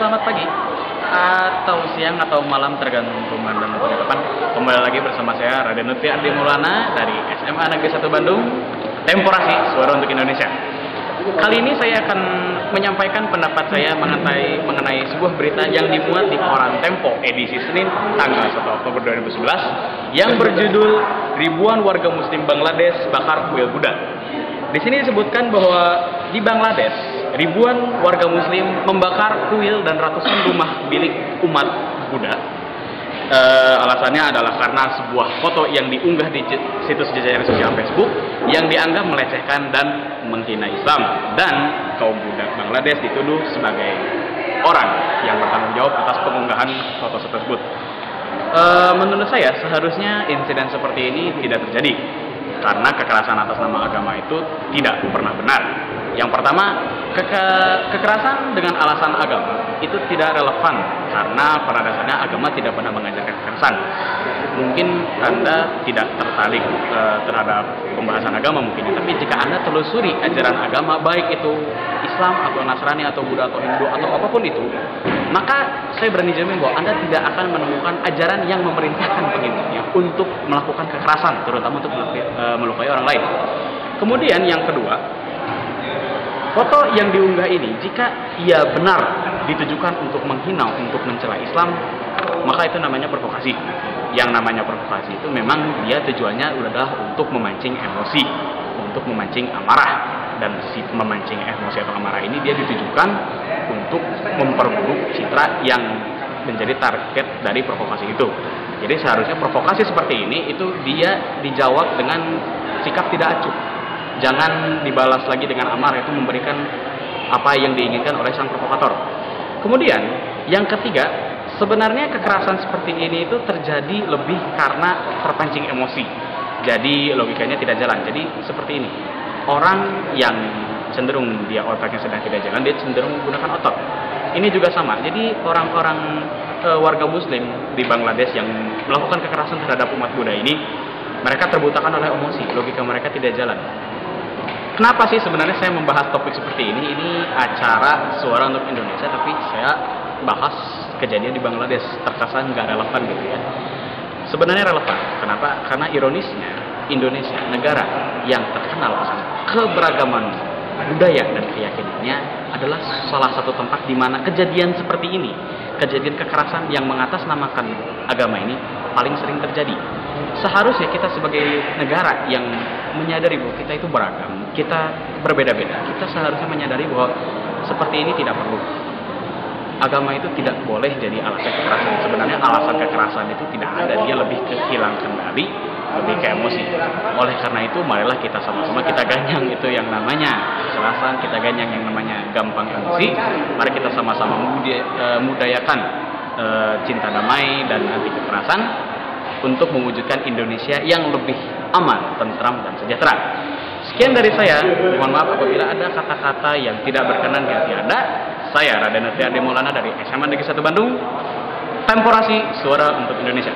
selamat pagi atau siang atau malam tergantung pemandangan pada depan. Kembali lagi bersama saya Raden Lutfi Ardi Maulana dari SMA Negeri 1 Bandung, Temporasi Suara untuk Indonesia. Kali ini saya akan menyampaikan pendapat saya mengenai sebuah berita yang dimuat di koran Tempo edisi Senin tanggal 1 Oktober 2011 yang berjudul Ribuan Warga Muslim Bangladesh Bakar Kuil Buddha. Di sini disebutkan bahwa di Bangladesh ribuan warga Muslim membakar kuil dan ratusan rumah milik umat Buddha. Alasannya adalah karena sebuah foto yang diunggah di situs jejaring sosial Facebook yang dianggap melecehkan dan menghina Islam, dan kaum Buddha Bangladesh dituduh sebagai orang yang bertanggung jawab atas pengunggahan foto tersebut. Menurut saya seharusnya insiden seperti ini tidak terjadi karena kekerasan atas nama agama itu tidak pernah benar. Yang pertama, kekerasan dengan alasan agama itu tidak relevan karena pada dasarnya agama tidak pernah mengajarkan kekerasan. Mungkin Anda tidak tertarik terhadap pembahasan agama mungkin, tapi jika Anda telusuri ajaran agama, baik itu Islam atau Nasrani atau Buddha atau Hindu atau apapun itu, maka saya berani jamin bahwa Anda tidak akan menemukan ajaran yang memerintahkan pengikutnya untuk melakukan kekerasan, terutama untuk melukai orang lain. Kemudian yang kedua, foto yang diunggah ini jika ia benar ditujukan untuk menghina, untuk mencela Islam, maka itu namanya provokasi. Yang namanya provokasi itu memang dia tujuannya adalah untuk memancing emosi, untuk memancing amarah. Dan si memancing emosi atau amarah ini dia ditujukan untuk memperburuk citra yang menjadi target dari provokasi itu. Jadi seharusnya provokasi seperti ini itu dia dijawab dengan sikap tidak acuh. Jangan dibalas lagi dengan amarah, itu memberikan apa yang diinginkan oleh sang provokator. Kemudian yang ketiga, sebenarnya kekerasan seperti ini itu terjadi lebih karena terpancing emosi. Jadi logikanya tidak jalan. Jadi seperti ini, orang yang cenderung dia otaknya sedang tidak jalan, dia cenderung menggunakan otot. Ini juga sama. Jadi orang-orang warga Muslim di Bangladesh yang melakukan kekerasan terhadap umat Buddha ini, mereka terbutakan oleh emosi. Logika mereka tidak jalan. Kenapa sih sebenarnya saya membahas topik seperti ini? Ini acara Suara untuk Indonesia, tapi saya bahas kejadian di Bangladesh. Terkesan nggak relevan gitu ya. Sebenarnya relevan. Kenapa? Karena ironisnya Indonesia, negara yang terkenal akan keberagaman budaya dan keyakinannya, adalah salah satu tempat di mana kejadian seperti ini, kejadian kekerasan yang mengatasnamakan agama ini paling sering terjadi. Seharusnya kita sebagai negara yang menyadari bahwa kita itu beragam, kita berbeda-beda, kita seharusnya menyadari bahwa seperti ini tidak perlu. Agama itu tidak boleh jadi alasan kekerasan. Sebenarnya alasan kekerasan itu tidak ada, dia lebih ke hilang kendali, lebih ke emosi. Oleh karena itu, marilah kita sama-sama kita ganyang itu yang namanya kekerasan, kita ganyang yang namanya gampang emosi. Mari kita sama-sama mudayakan cinta damai dan anti kekerasan untuk mewujudkan Indonesia yang lebih aman, tentram, dan sejahtera. Sekian dari saya. Mohon maaf apabila ada kata-kata yang tidak berkenan di hati Anda. Saya Raden Lutfi Ardi Maulana dari SMA Negeri 1 Bandung, Temporasi Suara untuk Indonesia.